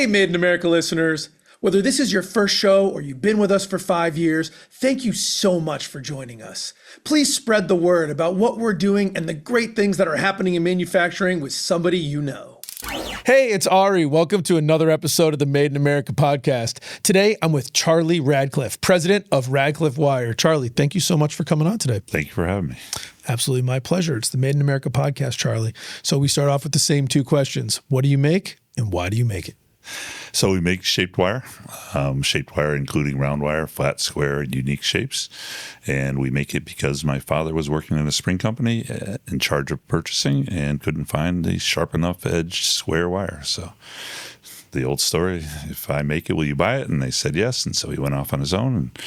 Hey, Made in America listeners. Whether this is your first show or you've been with us for 5 years, thank you so much for joining us. Please spread the word about what we're doing and the great things that are happening in manufacturing with somebody you know. Hey, it's Ari. Welcome to another episode of the Made in America podcast. Today, I'm with Charlie Radcliff, president of Radcliff Wire. Charlie, thank you so much for coming on today. Thank you for having me. Absolutely my pleasure. It's the Made in America podcast, Charlie. So we start off with the same two questions. What do you make and why do you make it? So we make shaped wire including round wire, flat, square, and unique shapes. And we make it because my father was working in a spring company in charge of purchasing and couldn't find the sharp enough edge square wire. So the old story, if I make it, will you buy it? And they said yes. And so he went off on his own. And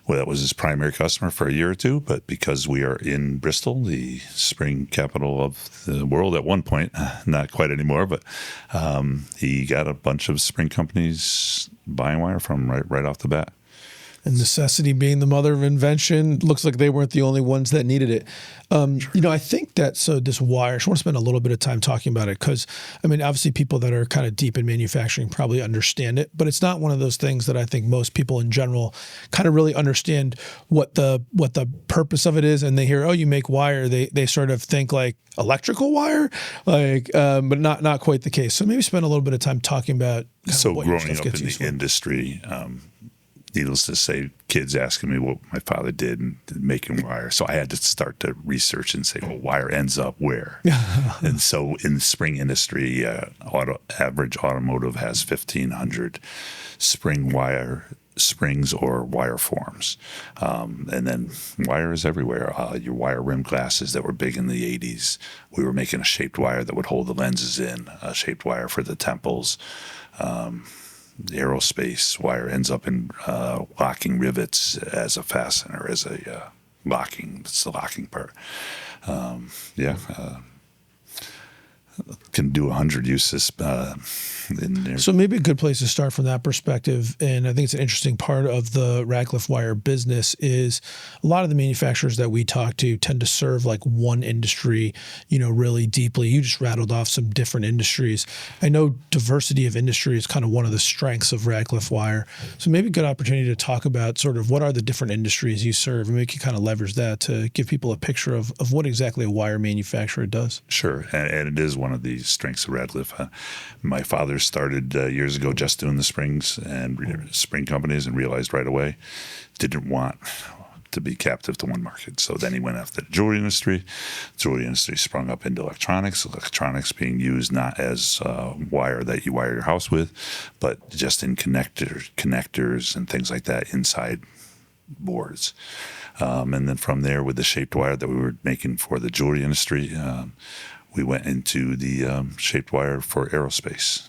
well, that was his primary customer for a year or two, but because we are in Bristol, the spring capital of the world at one point, not quite anymore, but he got a bunch of spring companies buying wire from right off the bat. And necessity being the mother of invention, looks like they weren't the only ones that needed it. Sure. I think that, so this wire, I just want to spend a little bit of time talking about it because, obviously people that are kind of deep in manufacturing probably understand it, but it's not one of those things that I think most people in general kind of really understand what the purpose of it is. And they hear, oh, you make wire. They sort of think like electrical wire, but not quite the case. So maybe spend a little bit of time talking about so what growing up in the industry, needless to say, kids asking me what my father did in making wire. So I had to start to research and say, well, wire ends up where? And so in the spring industry, average automotive has 1,500 springs or wire forms. And then wire is everywhere. Your wire rim glasses that were big in the 80s. We were making a shaped wire that would hold the lenses in, a shaped wire for the temples. The aerospace wire ends up in locking rivets as a fastener, as a locking. That's the locking part. Can do 100 uses in there. So maybe a good place to start from that perspective, and I think it's an interesting part of the Radcliff Wire business, is a lot of the manufacturers that we talk to tend to serve like one industry, really deeply. You just rattled off some different industries. I know diversity of industry is kind of one of the strengths of Radcliff Wire. So maybe a good opportunity to talk about sort of what are the different industries you serve, and we can kind of leverage that to give people a picture of what exactly a wire manufacturer does. Sure, and it is one of the strengths of Radcliff. My father started years ago just doing the springs and spring companies, and realized right away didn't want to be captive to one market. So then he went after the jewelry industry. Jewelry industry sprung up into electronics being used not as wire that you wire your house with, but just in connectors and things like that inside boards. And then from there, with the shaped wire that we were making for the jewelry industry, we went into the shaped wire for aerospace.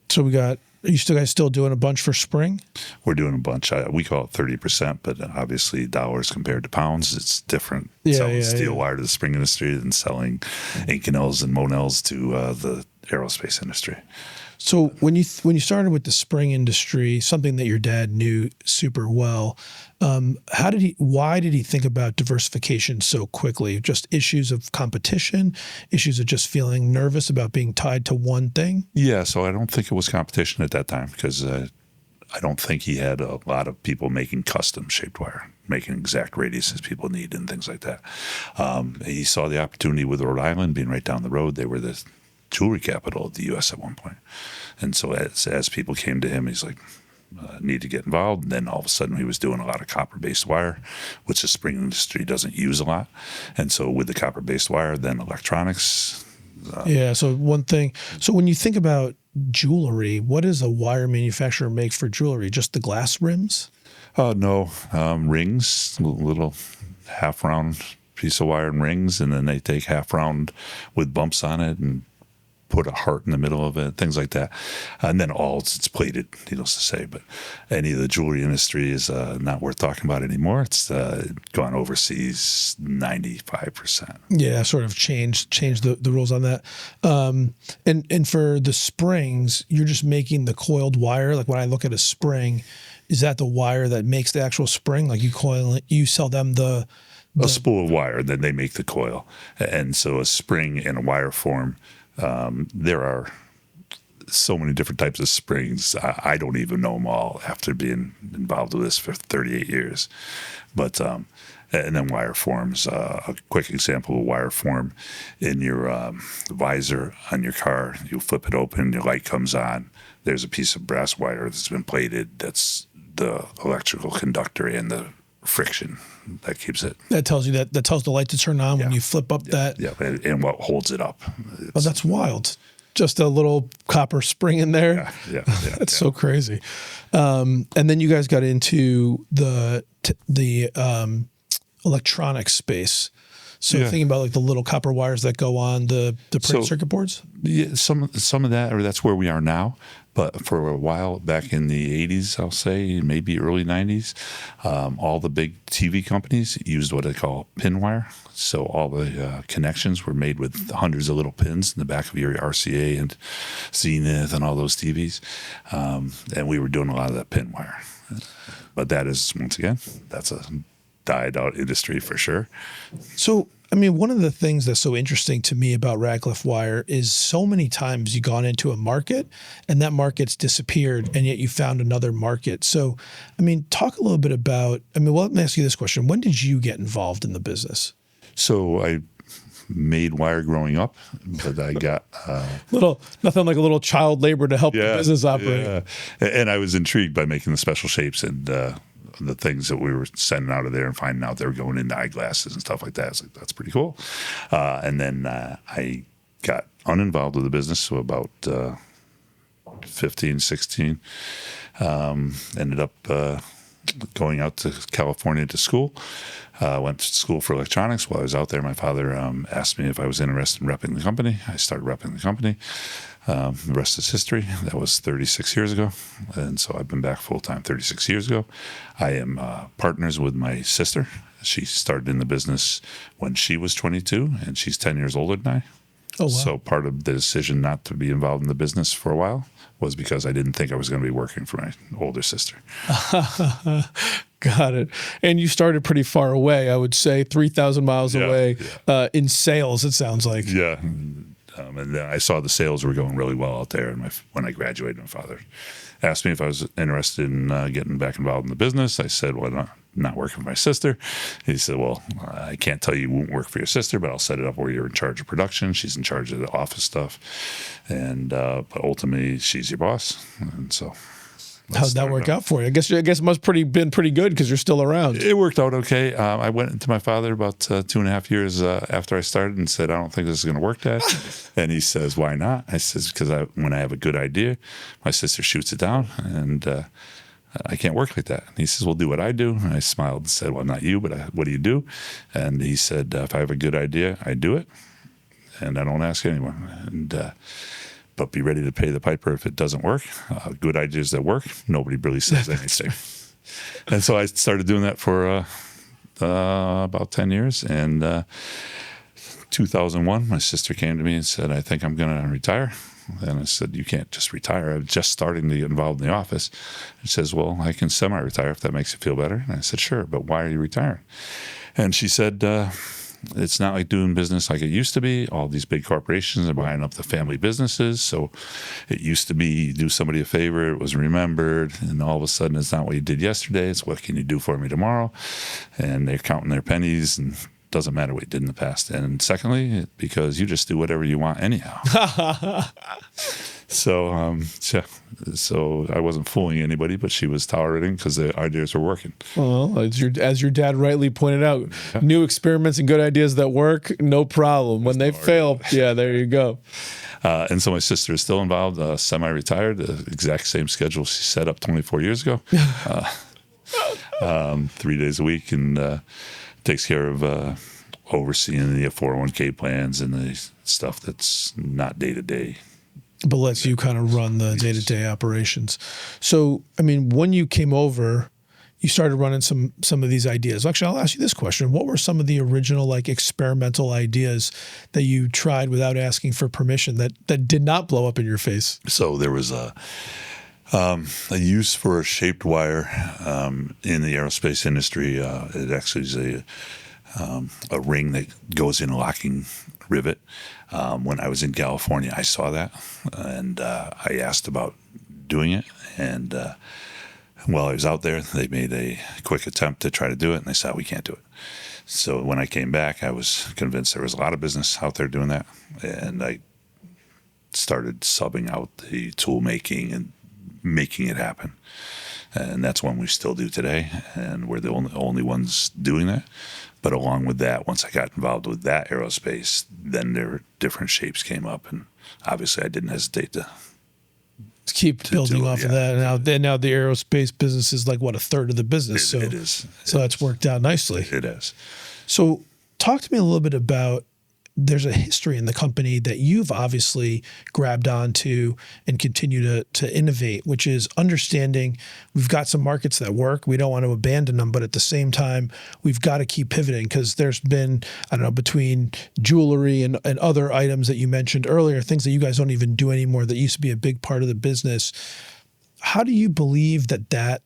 So are you guys still doing a bunch for spring? We're doing a bunch. We call it 30%, but obviously dollars compared to pounds, it's different. Selling steel wire to the spring industry than selling Inconels and Monels to the aerospace industry. So when you started with the spring industry, something that your dad knew super well, why did he think about diversification so quickly? Just issues of competition, issues of just feeling nervous about being tied to one thing? Yeah, so I don't think it was competition at that time because I don't think he had a lot of people making custom shaped wire, making exact radiuses people need and things like that. He saw the opportunity with Rhode Island being right down the road. They were the jewelry capital of the U.S. at one point. And so as people came to him, he's like, need to get involved. And then all of a sudden he was doing a lot of copper-based wire, which the spring industry doesn't use a lot. And so with the copper-based wire, then electronics. So when you think about jewelry, what does a wire manufacturer make for jewelry? Just the glass rims? No, rings, little half-round piece of wire and rings, and then they take half-round with bumps on it and put a heart in the middle of it, things like that. And then it's plated, needless to say. But any of the jewelry industry is not worth talking about anymore. It's gone overseas 95%. Yeah, sort of changed the rules on that. And for the springs, you're just making the coiled wire. Like when I look at a spring, is that the wire that makes the actual spring? Like you coil it, you sell them a spool of wire, then they make the coil. And so a spring in a wire form, there are so many different types of springs. I don't even know them all after being involved with this for 38 years. But and then wire forms. A quick example of wire form in your visor on your car. You flip it open, your light comes on. There's a piece of brass wire that's been plated. That's the electrical conductor and the friction that keeps it. That tells you that tells the light to turn on when you flip up that. Yeah, and what holds it up. Oh, that's wild. Just a little copper spring in there. Yeah. That's so crazy. And then you guys got into the electronic space. So thinking about like the little copper wires that go on the printed circuit boards. Yeah, some of that, or that's where we are now. But for a while back in the 80s, I'll say, maybe early 90s, all the big TV companies used what they call pin wire. So all the connections were made with hundreds of little pins in the back of your RCA and Zenith and all those TVs. And we were doing a lot of that pin wire. But that is, once again, that's a died out industry for sure. So, I mean, one of the things that's so interesting to me about Radcliff Wire is so many times you've gone into a market and that market's disappeared and yet you found another market. So, I mean, talk a little bit about, let me ask you this question. When did you get involved in the business? So I made wire growing up, but I got nothing like a little child labor to help the business operate. Yeah. And I was intrigued by making the special shapes and the things that we were sending out of there and finding out they were going into eyeglasses and stuff like that. It's like, that's pretty cool. And then I got uninvolved with the business, so about 15, 16. Ended up going out to California to school. Went to school for electronics. While I was out there, my father asked me if I was interested in repping the company. I started repping the company. The rest is history. That was 36 years ago. And so I've been back full-time 36 years ago. I am partners with my sister. She started in the business when she was 22, and she's 10 years older than I. Oh, wow. So part of the decision not to be involved in the business for a while was because I didn't think I was going to be working for my older sister. Got it. And you started pretty far away, I would say 3,000 miles away in sales, it sounds like. Yeah. And then I saw the sales were going really well out there. And when I graduated, my father asked me if I was interested in getting back involved in the business. I said, well, not working with my sister. He said, well, I can't tell you won't work for your sister, but I'll set it up where you're in charge of production. She's in charge of the office stuff. And but ultimately, she's your boss. And so... How'd that work out for you? I guess it must been pretty good because you're still around. It worked out okay. I went into my father about 2.5 years after I started and said, I don't think this is going to work, Dad. And he says, why not? I says, because when I have a good idea, my sister shoots it down, and I can't work like that. And he says, well, do what I do. And I smiled and said, well, not you, but what do you do? And he said, if I have a good idea, I do it, and I don't ask anyone. And but be ready to pay the piper if it doesn't work. Good ideas that work, nobody really says anything. And so I started doing that for about 10 years. And 2001, my sister came to me and said, I think I'm going to retire. And I said, you can't just retire. I'm just starting to get involved in the office. She says, well, I can semi-retire if that makes you feel better. And I said, sure, but why are you retiring? And she said, it's not like doing business like it used to be. All these big corporations are buying up the family businesses. So it used to be you do somebody a favor, it was remembered, and all of a sudden it's not what you did yesterday. It's what can you do for me tomorrow? And they're counting their pennies, and it doesn't matter what you did in the past. And secondly, because you just do whatever you want anyhow. So I wasn't fooling anybody, but she was tolerating because the ideas were working. Well, as your dad rightly pointed out, new experiments and good ideas that work, no problem. When they fail, there you go. And so my sister is still involved, semi-retired, the exact same schedule she set up 24 years ago, 3 days a week, and takes care of overseeing the 401k plans and the stuff that's not day-to-day. But lets you kind of run the day-to-day operations. So, I mean, when you came over, you started running some of these ideas. Actually, I'll ask you this question. What were some of the original, like, experimental ideas that you tried without asking for permission that did not blow up in your face? So there was a use for a shaped wire in the aerospace industry. It actually is a ring that goes in a locking rivet. When I was in California, I saw that, and I asked about doing it. And while I was out there, they made a quick attempt to try to do it, and they said, we can't do it. So when I came back, I was convinced there was a lot of business out there doing that, and I started subbing out the tool making and making it happen. And that's one we still do today, and we're the only ones doing that. But along with that, once I got involved with that aerospace, then there different shapes came up, and obviously I didn't hesitate to keep building off of that. And now the aerospace business is like, what, a third of the business. It is. So that's worked out nicely. It is. So talk to me a little bit about, there's a history in the company that you've obviously grabbed onto and continue to innovate, which is understanding we've got some markets that work. We don't want to abandon them, but at the same time, we've got to keep pivoting, because there's been, I don't know, between jewelry and other items that you mentioned earlier, things that you guys don't even do anymore that used to be a big part of the business. How do you believe that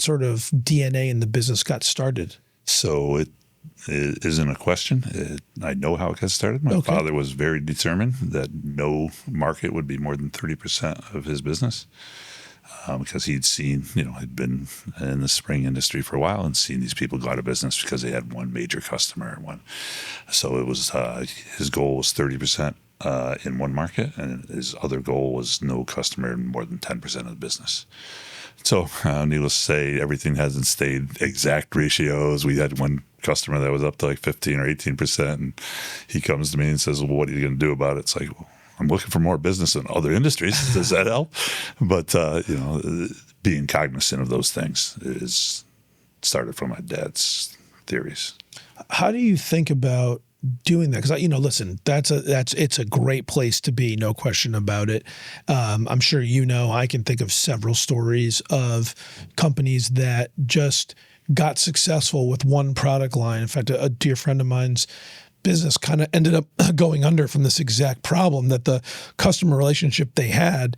sort of DNA in the business got started? So it isn't a question. I know how it got started. My father was very determined that no market would be more than 30% of his business, because he'd seen, he'd been in the spring industry for a while and seen these people go out of business because they had one major customer. So it was his goal was 30% in one market, and his other goal was no customer in more than 10% of the business. So needless to say, everything hasn't stayed exact ratios. We had one customer that was up to like 15 or 18%, and he comes to me and says, well, what are you going to do about it? It's like, well, I'm looking for more business in other industries. Does that help? But, being cognizant of those things is started from my dad's theories. How do you think about doing that? Because listen, it's a great place to be, no question about it. I'm sure I can think of several stories of companies that just got successful with one product line. In fact, a dear friend of mine's business kind of ended up going under from this exact problem, that the customer relationship they had,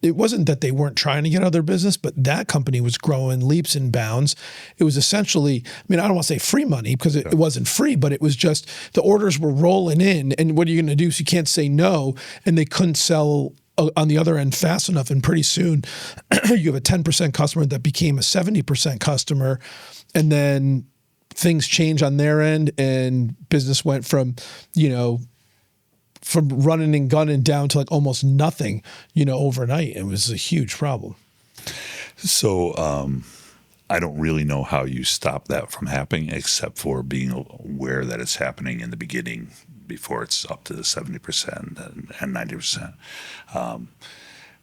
it wasn't that they weren't trying to get other business, but that company was growing leaps and bounds. It was essentially, I don't want to say free money, because it wasn't free, but it was just the orders were rolling in, and what are you going to do? So you can't say no, and they couldn't sell on the other end fast enough, and pretty soon you have a 10% customer that became a 70% customer, and then things change on their end, and business went from running and gunning down to like almost nothing, overnight. It was a huge problem. So I don't really know how you stop that from happening, except for being aware that it's happening in the beginning before it's up to the 70% and 90%.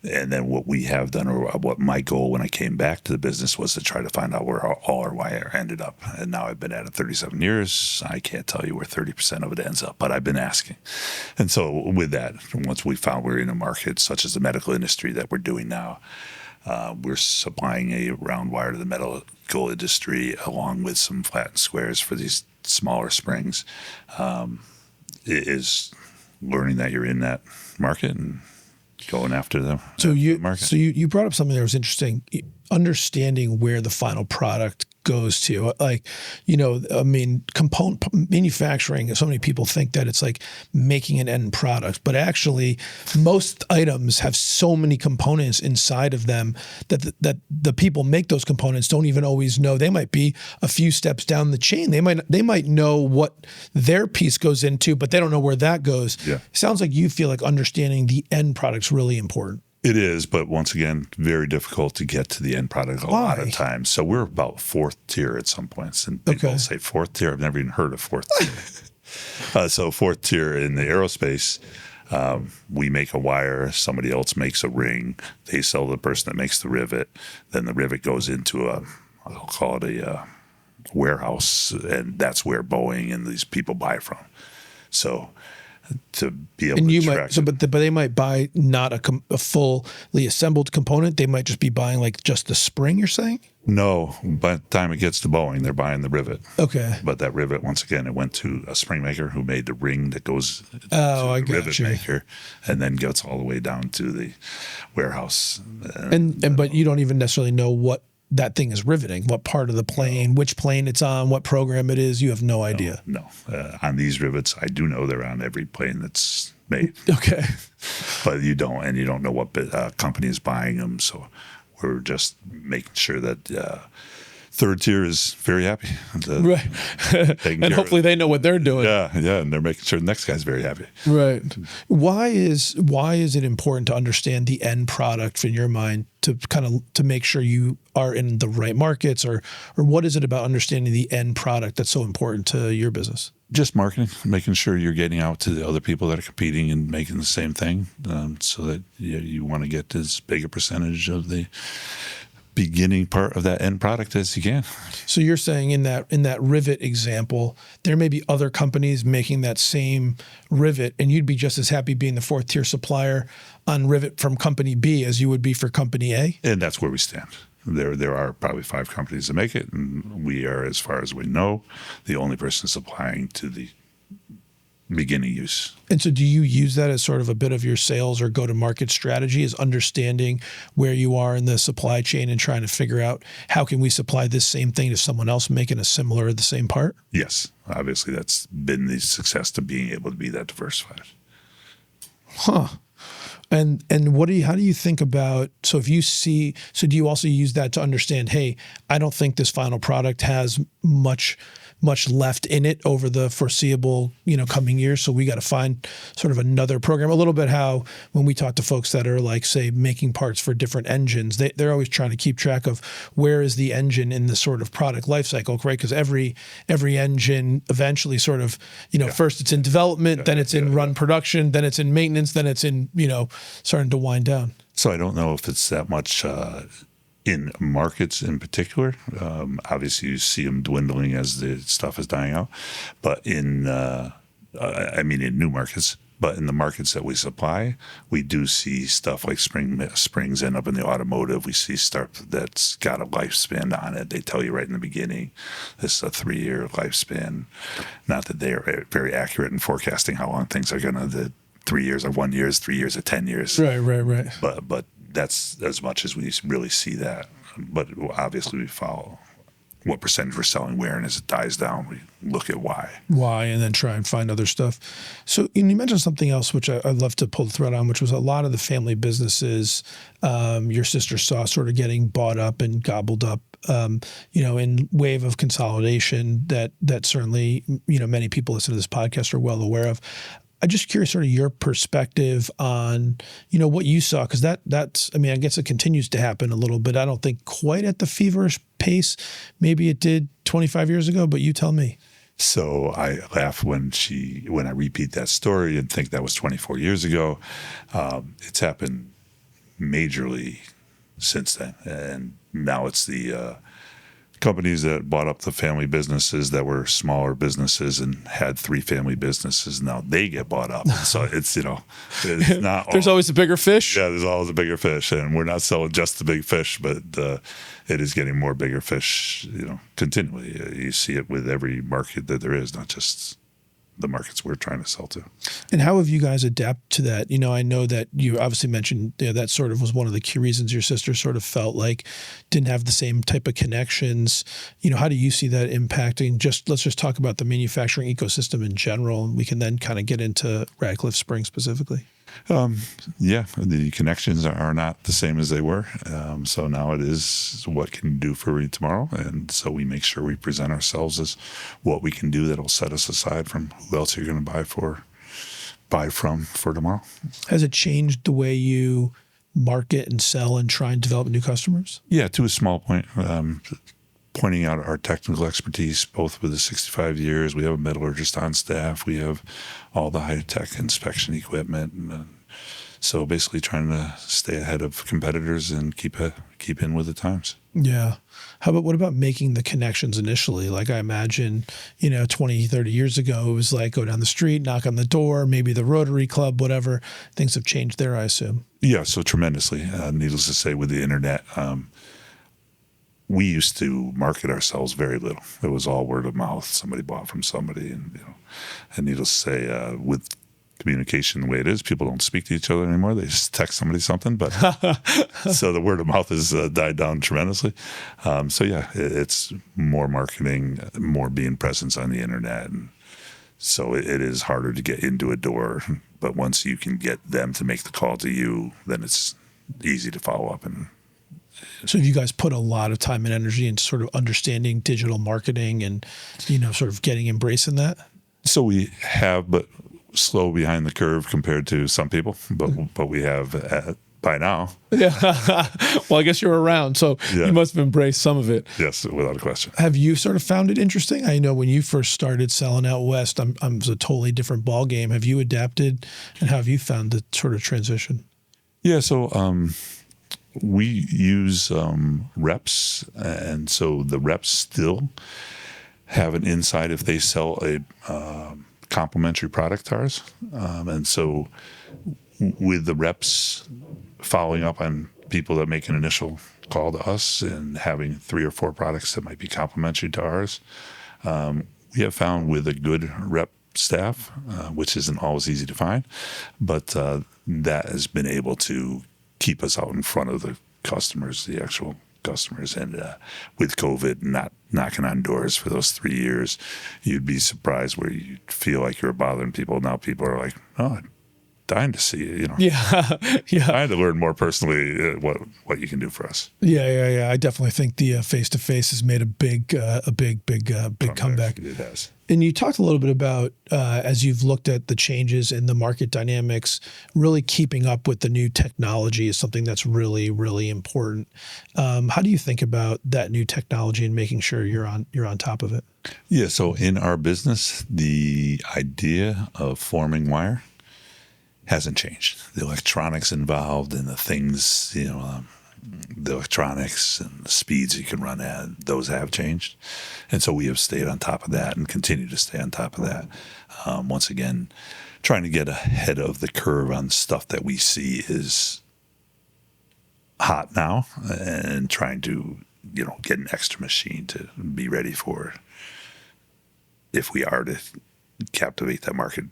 And then what we have done, or what my goal when I came back to the business, was to try to find out where all our wire ended up. And now I've been at it 37 years. I can't tell you where 30% of it ends up, but I've been asking. And so with that, once we found we're in a market such as the medical industry that we're doing now, we're supplying a round wire to the medical industry along with some flat and squares for these smaller springs. It is learning that you're in that market and going after them. So you brought up something that was interesting, understanding where the final product goes to. Component manufacturing, so many people think that it's like making an end product, but actually most items have so many components inside of them that the people make those components don't even always know. They might be a few steps down the chain. They might know what their piece goes into, but they don't know where that goes. Yeah. It sounds like you feel like understanding the end product's really important. It is, but once again, very difficult to get to the end product a lot of times. So we're about fourth tier at some points. And people say fourth tier. I've never even heard of fourth tier. So fourth tier in the aerospace, we make a wire, somebody else makes a ring. They sell to the person that makes the rivet. Then the rivet goes into I'll call it a warehouse, and that's where Boeing and these people buy from. So to be able to track but they might buy not a fully assembled component. They might just be buying like just the spring, you're saying? No, by the time it gets to Boeing, they're buying the rivet. Okay. But that rivet, once again, it went to a spring maker who made the ring that goes to the rivet maker, and then gets all the way down to the warehouse. But you don't even necessarily know what that thing is riveting. What part of the plane, which plane it's on, what program it is, you have no idea. No. On these rivets, I do know they're on every plane that's made. Okay. But you don't know what company is buying them. So we're just making sure that third tier is very happy. Right. And hopefully they know what they're doing. Yeah, and they're making sure the next guy's very happy. Right. Why is it important to understand the end product in your mind to make sure you are in the right markets, or what is it about understanding the end product that's so important to your business? Just marketing, making sure you're getting out to the other people that are competing and making the same thing, so that you want to get as big a percentage of the beginning part of that end product as you can. So you're saying in that rivet example, there may be other companies making that same rivet, and you'd be just as happy being the fourth tier supplier on rivet from company B as you would be for company A? And that's where we stand. There are probably 5 companies that make it, and we are, as far as we know, the only person supplying to the beginning use. And so do you use that as sort of a bit of your sales or go-to-market strategy, is understanding where you are in the supply chain and trying to figure out how can we supply this same thing to someone else making a similar or the same part? Yes. Obviously, that's been the success to being able to be that diversified. Huh. And how do you think about, so do you also use that to understand, hey, I don't think this final product has much left in it over the foreseeable, coming years. So we got to find sort of another program. A little bit how when we talk to folks that are like, say, making parts for different engines, they're always trying to keep track of where is the engine in the sort of product life cycle, right? Because every engine eventually sort of, first it's in development, then it's in run production, then it's in maintenance, then it's in, starting to wind down. So I don't know if it's that much in markets in particular. Obviously, you see them dwindling as the stuff is dying out. But in new markets, but in the markets that we supply, we do see stuff like springs end up in the automotive. We see stuff that's got a lifespan on it. They tell you right in the beginning, this is a 3-year lifespan. Not that they are very accurate in forecasting how long things are going to, the 3 years or 1 year, 3 years or 10 years. Right. But that's as much as we really see that. But obviously we follow what percentage we're selling where, and as it dies down, we look at why, and then try and find other stuff. So you mentioned something else, which I'd love to pull the thread on, which was a lot of the family businesses your sister saw sort of getting bought up and gobbled up, in wave of consolidation that certainly, many people listening to this podcast are well aware of. I'm just curious sort of your perspective on, what you saw, because that's, I guess it continues to happen a little bit. I don't think quite at the feverish pace maybe it did 25 years ago, but you tell me. So I laugh when I repeat that story and think that was 24 years ago. It's happened majorly since then. And now it's the companies that bought up the family businesses that were smaller businesses and had 3 family businesses. Now they get bought up. So it's, it's not. There's always a bigger fish. Yeah, there's always a bigger fish. And we're not selling just the big fish, but it is getting more bigger fish, continually. You see it with every market that there is, not just the markets we're trying to sell to. And how have you guys adapted to that? I know that you obviously mentioned that sort of was one of the key reasons your sister sort of felt like didn't have the same type of connections. How do you see that impacting? Let's just talk about the manufacturing ecosystem in general, and we can then kind of get into Radcliff Spring specifically. The connections are not the same as they were. So now it is what can you do for me tomorrow? And so we make sure we present ourselves as what we can do that'll set us aside from who else you're going to buy from for tomorrow. Has it changed the way you market and sell and try and develop new customers? Yeah, to a small point. Pointing out our technical expertise, both with the 65 years. We have a metallurgist on staff. We have all the high-tech inspection equipment. So basically trying to stay ahead of competitors and keep in with the times. Yeah. What about making the connections initially? Like I imagine, 20, 30 years ago, it was like go down the street, knock on the door, maybe the Rotary Club, whatever. Things have changed there, I assume. Yeah, so tremendously. Needless to say, with the internet, we used to market ourselves very little. It was all word of mouth. Somebody bought from somebody, and needless to say, with communication the way it is. People don't speak to each other anymore. They just text somebody something. But so the word of mouth has died down tremendously. So yeah, it's more marketing, more being presence on the internet. And so it is harder to get into a door. But once you can get them to make the call to you, then it's easy to follow up. And so have you guys put a lot of time and energy into sort of understanding digital marketing and, sort of embracing that? so we have, but slow behind the curve compared to some people. But we have by now. Yeah. Well, I guess you're around, so Yeah. you must have embraced some of it. Yes, without a question. Have you sort of found it interesting? I know when you first started selling out west, it was a totally different ball game. Have you adapted, and how have you found the sort of transition? Yeah, so we use reps, and so the reps still have an insight if they sell a complementary product to ours. And so with the reps following up on people that make an initial call to us and having 3 or 4 products that might be complementary to ours, we have found with a good rep staff, which isn't always easy to find, but that has been able to keep us out in front of the customers, the actual customers. And with COVID not knocking on doors for those 3 years, you'd be surprised where you feel like you're bothering people. Now people are like, oh, dying to see you, Yeah. Yeah. Dying to learn more personally what you can do for us. Yeah. I definitely think the face-to-face has made a big comeback. It has. And you talked a little bit about, as you've looked at the changes in the market dynamics, really keeping up with the new technology is something that's really, really important. How do you think about that new technology and making sure you're on top of it? Yeah. So in our business, the idea of forming wire hasn't changed. The electronics involved and the things, the electronics and the speeds you can run at, those have changed. And so we have stayed on top of that and continue to stay on top of that. Once again, trying to get ahead of the curve on stuff that we see is hot now and trying to, get an extra machine to be ready for if we are to captivate that market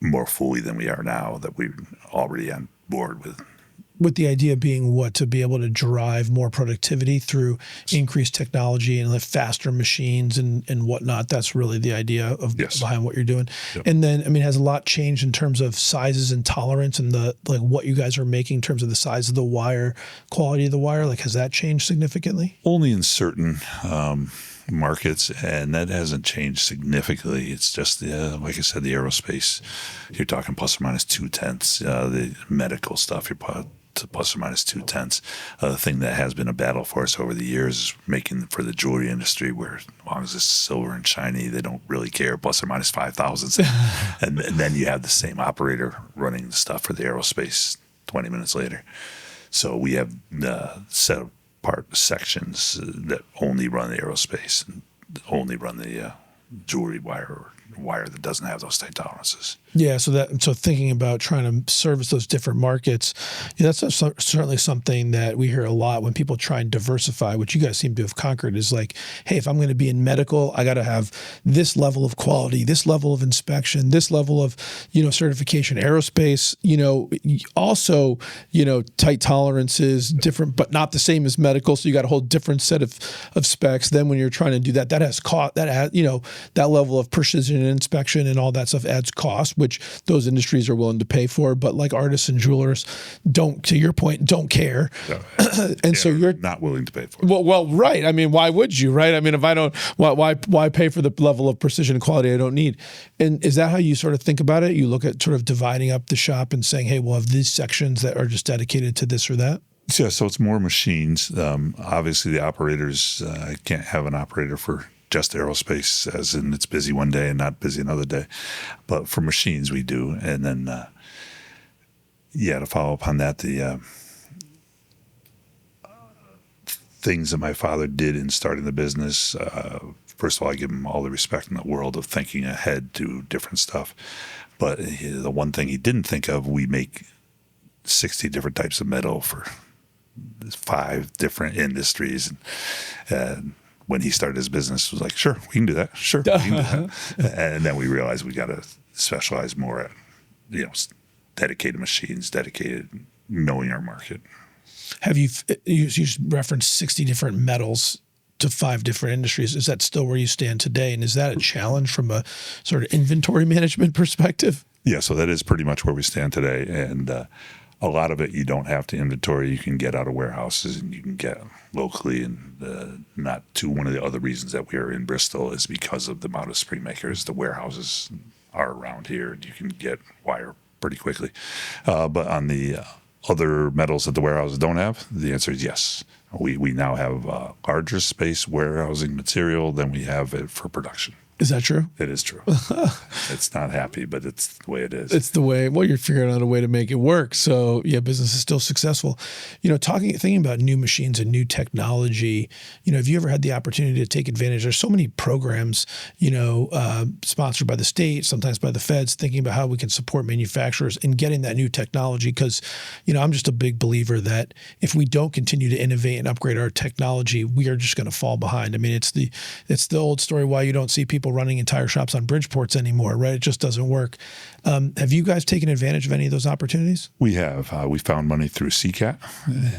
more fully than we are now, that we're already on board with. With the idea being what? To be able to drive more productivity through increased technology and faster machines and whatnot. That's really the idea of behind what you're doing. Yep. And then, has a lot changed in terms of sizes and tolerance and what you guys are making in terms of the size of the wire, quality of the wire? Has that changed significantly? Only in certain markets, and that hasn't changed significantly. It's just like I said, the aerospace. You're talking plus or minus 0.2. The medical stuff, you're plus or minus 0.2. The thing that has been a battle for us over the years is making for the jewelry industry, where as long as it's silver and shiny, they don't really care. Plus or minus 5 thousandths, and then you have the same operator running the stuff for the aerospace 20 minutes later. So we have set of part sections that only run the aerospace and only run the jewelry wire or wire that doesn't have those tight tolerances. Yeah, so thinking about trying to service those different markets, that's certainly something that we hear a lot when people try and diversify, which you guys seem to have conquered, is like, hey, if I'm going to be in medical, I got to have this level of quality, this level of inspection, this level of, certification. Aerospace, also, tight tolerances, different, but not the same as medical. So you got a whole different set of specs. Then when you're trying to do that, that has cost, that level of precision and inspection and all that stuff adds cost, which those industries are willing to pay for. But like artists and jewelers to your point, don't care. No, and so you're not willing to pay for it. Well, right. Why would you, right? If I don't, why pay for the level of precision and quality I don't need? And is that how you sort of think about it? You look at sort of dividing up the shop and saying, hey, we'll have these sections that are just dedicated to this or that? Yeah, so it's more machines. Obviously, the operators, I can't have an operator for just aerospace, as in it's busy one day and not busy another day. But for machines, we do. And then, to follow up on that, the things that my father did in starting the business, first of all, I give him all the respect in the world of thinking ahead to different stuff. But the one thing he didn't think of, we make 60 different types of metal for 5 different industries. And when he started his business, was like, sure, we can do that. Sure, we can do that. And then we realized we got to specialize more at dedicated machines, dedicated knowing our market. Have you referenced 60 different metals to 5 different industries? Is that still where you stand today? And is that a challenge from a sort of inventory management perspective? Yeah, so that is pretty much where we stand today. And a lot of it you don't have to inventory. You can get out of warehouses and you can get locally. And not to one of the other reasons that we are in Bristol is because of the amount of spring makers. The warehouses are around here and you can get wire pretty quickly. But on the other metals that the warehouses don't have, the answer is yes. We now have larger space warehousing material than we have it for production. Is that true? It is true. It's not happy, but it's the way it is. It's the way. Well, you're figuring out a way to make it work. So yeah, business is still successful. Thinking about new machines and new technology. Have you ever had the opportunity to take advantage? There's so many programs, sponsored by the state, sometimes by the feds, thinking about how we can support manufacturers in getting that new technology. Because, I'm just a big believer that if we don't continue to innovate and upgrade our technology, we are just going to fall behind. I mean, it's the old story why you don't see people running entire shops on Bridgeports anymore, right? It just doesn't work. Have you guys taken advantage of any of those opportunities? We have. We found money through CCAT,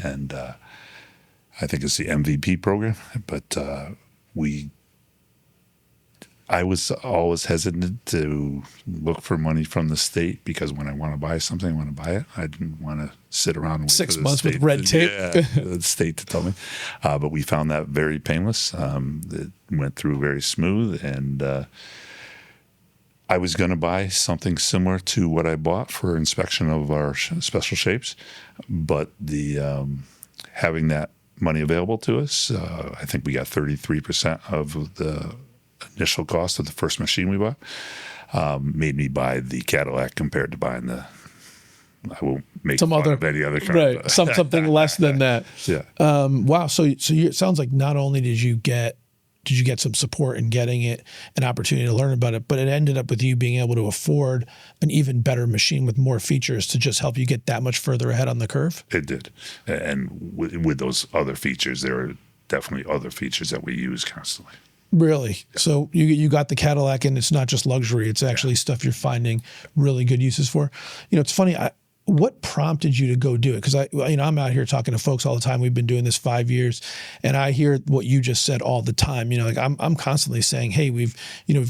and I think it's the MVP program. But I was always hesitant to look for money from the state because when I want to buy something, I want to buy it. I didn't want to sit around and wait 6 for months the state with red tape. The state to tell me. But we found that very painless. It went through very smooth, and I was going to buy something similar to what I bought for inspection of our special shapes, but the having that money available to us, I think we got 33% of the initial cost of the first machine we bought, made me buy the Cadillac compared to buying I won't make some fun other of any other car. Right, something less than that. Yeah. Wow. So it sounds like not only did you get some support in getting it, an opportunity to learn about it, but it ended up with you being able to afford an even better machine with more features to just help you get that much further ahead on the curve? It did. And with those other features, there are definitely other features that we use constantly. Really? Yeah. So you got the Cadillac, and it's not just luxury. It's actually stuff you're finding really good uses for. It's funny. What prompted you to go do it? Because I'm out here talking to folks all the time. We've been doing this 5 years, and I hear what you just said all the time. I'm constantly saying, hey, we've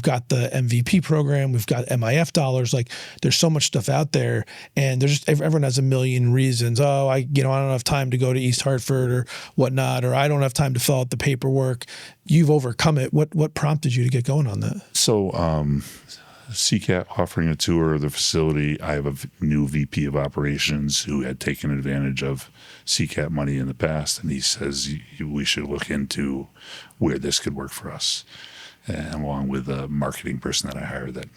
got the MVP program, we've got MIF dollars. Like, there's so much stuff out there, and everyone has a million reasons. Oh, I don't have time to go to East Hartford or whatnot, or I don't have time to fill out the paperwork. You've overcome it. What prompted you to get going on that? So, CCAT offering a tour of the facility. I have a new VP of operations who had taken advantage of CCAT money in the past, and he says we should look into where this could work for us. And along with a marketing person that I hired that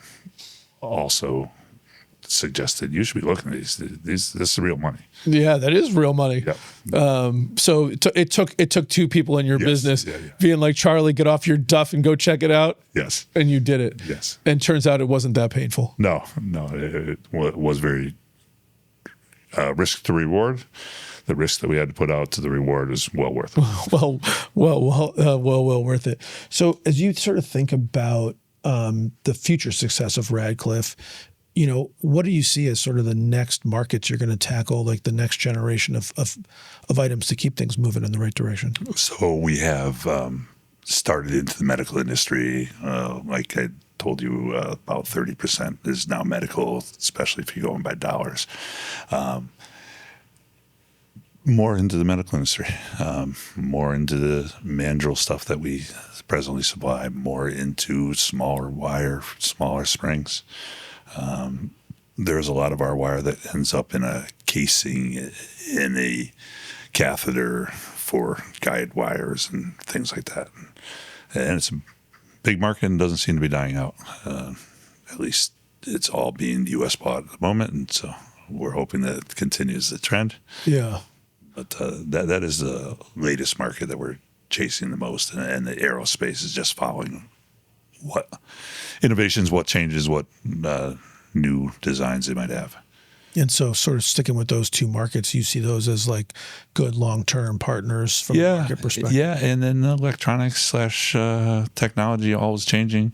also suggested you should be looking at these. This is real money. Yeah, that is real money. Yeah. So it took 2 people in your business being like, Charlie, get off your duff and go check it out. Yes. And you did it. Yes. And turns out it wasn't that painful. No, it was very risk to reward. The risk that we had to put out to the reward is well worth it. Well worth it. So as you sort of think about the future success of Radcliff, what do you see as sort of the next markets you're going to tackle, like the next generation of items to keep things moving in the right direction? So we have started into the medical industry. Like I told you, about 30% is now medical, especially if you're going by dollars. More into the medical industry, more into the mandrel stuff that we presently supply, more into smaller wire, smaller springs. There's a lot of our wire that ends up in a casing, in a catheter for guide wires and things like that. And it's a big market and doesn't seem to be dying out. At least it's all being U.S. bought at the moment, and so we're hoping that it continues the trend. Yeah. But that is the latest market that we're chasing the most, and the aerospace is just following what innovations, what changes, what new designs they might have. And so sort of sticking with those two markets, you see those as like good long-term partners from a market perspective. Yeah, and then electronics / technology always changing.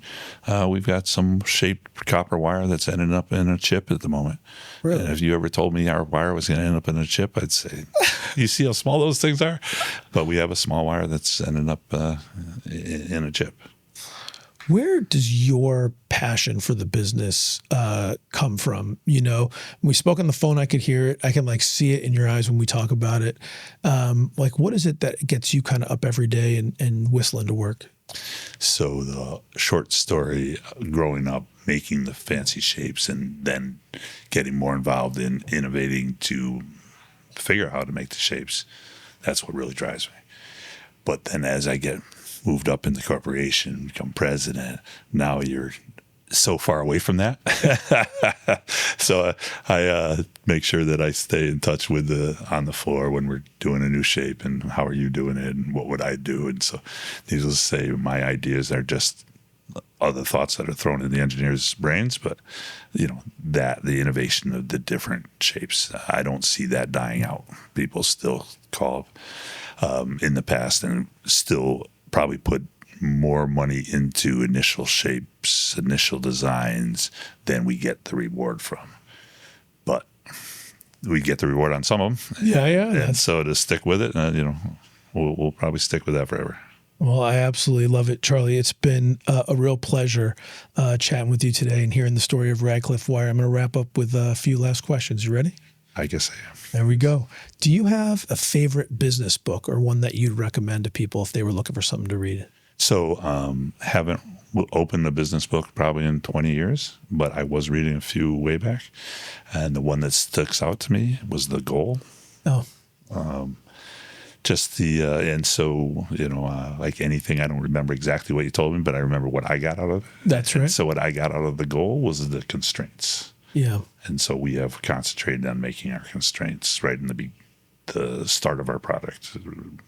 We've got some shaped copper wire that's ending up in a chip at the moment. Really? And if you ever told me our wire was going to end up in a chip, I'd say, you see how small those things are? But we have a small wire that's ending up in a chip. Where does your passion for the business come from? You know, when we spoke on the phone, I could hear it. I can like see it in your eyes when we talk about it. Like, what is it that gets you kind of up every day and whistling to work? So the short story, growing up, making the fancy shapes and then getting more involved in innovating to figure out how to make the shapes, that's what really drives me. But then as I get moved up in the corporation, become president, now you're so far away from that. So I make sure that I stay in touch with on the floor when we're doing a new shape and how are you doing it and what would I do? And so needless to say, my ideas are just other thoughts that are thrown in the engineers' brains, but you know, that the innovation of the different shapes, I don't see that dying out. People still call in the past and still probably put more money into initial shapes, initial designs than we get the reward from. But we get the reward on some of them. Yeah. And so to stick with it, you know, we'll probably stick with that forever. Well, I absolutely love it, Charlie. It's been a real pleasure chatting with you today and hearing the story of Radcliff Wire. I'm going to wrap up with a few last questions. You ready? I guess I am. There we go. Do you have a favorite business book or one that you'd recommend to people if they were looking for something to read? So haven't opened a business book probably in 20 years, but I was reading a few way back. And the one that sticks out to me was The Goal. Oh. Just the, and so, you know, like anything, I don't remember exactly what you told me, but I remember what I got out of it. That's right. And so what I got out of The Goal was the constraints. Yeah. And so we have concentrated on making our constraints right in the start of our product,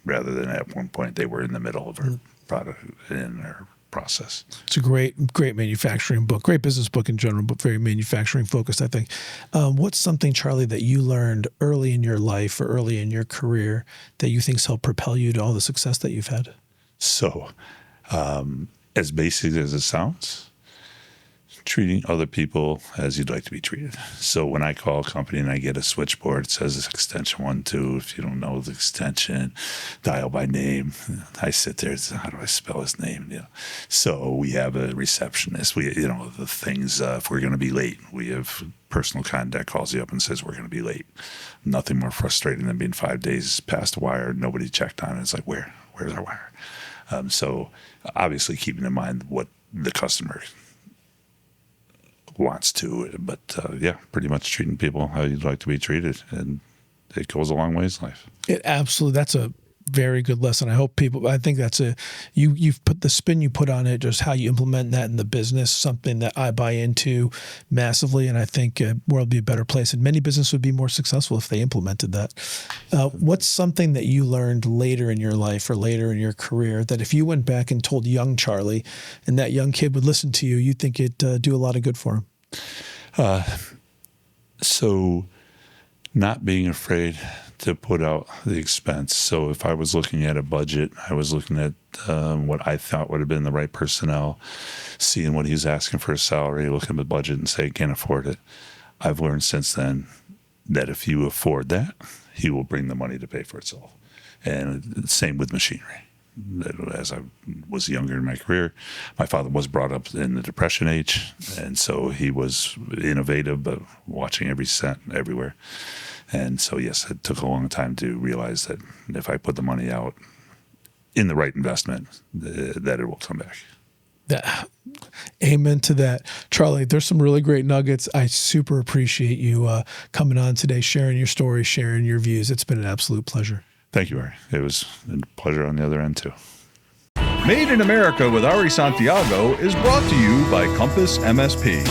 rather than at one point they were in the middle of our product in our process. It's a great manufacturing book, great business book in general, but very manufacturing focused, I think. What's something, Charlie, that you learned early in your life or early in your career that you think's helped propel you to all the success that you've had? So, as basic as it sounds, treating other people as you'd like to be treated. So when I call a company and I get a switchboard, it says it's extension 1-2. If you don't know the extension, dial by name. I sit there, how do I spell his name? You know. So we have a receptionist. We, you know, the things, if we're going to be late, we have personal contact calls you up and says we're going to be late. Nothing more frustrating than being 5 days past a wire, nobody checked on it. It's like, where's our wire? So obviously keeping in mind what the customer wants to, but yeah, pretty much treating people how you'd like to be treated, and it goes a long ways in life. It absolutely, that's a very good lesson. I think that's you've put the spin you put on it, just how you implement that in the business, something that I buy into massively, and I think world would be a better place, and many businesses would be more successful if they implemented that. What's something that you learned later in your life or later in your career that if you went back and told young Charlie and that young kid would listen to you, you think it'd do a lot of good for him? So not being afraid to put out the expense. So if I was looking at a budget, I was looking at what I thought would have been the right personnel, seeing what he's asking for a salary, looking at the budget and say, can't afford it. I've learned since then that if you afford that, he will bring the money to pay for itself. And same with machinery. As I was younger in my career, my father was brought up in the Depression age, and so he was innovative, but watching every cent everywhere. And so, yes, it took a long time to realize that if I put the money out in the right investment, that it will come back. Amen to that. Charlie, there's some really great nuggets. I super appreciate you coming on today, sharing your story, sharing your views. It's been an absolute pleasure. Thank you, Ari. It was a pleasure on the other end, too. Made in America with Ari Santiago is brought to you by Compass MSP.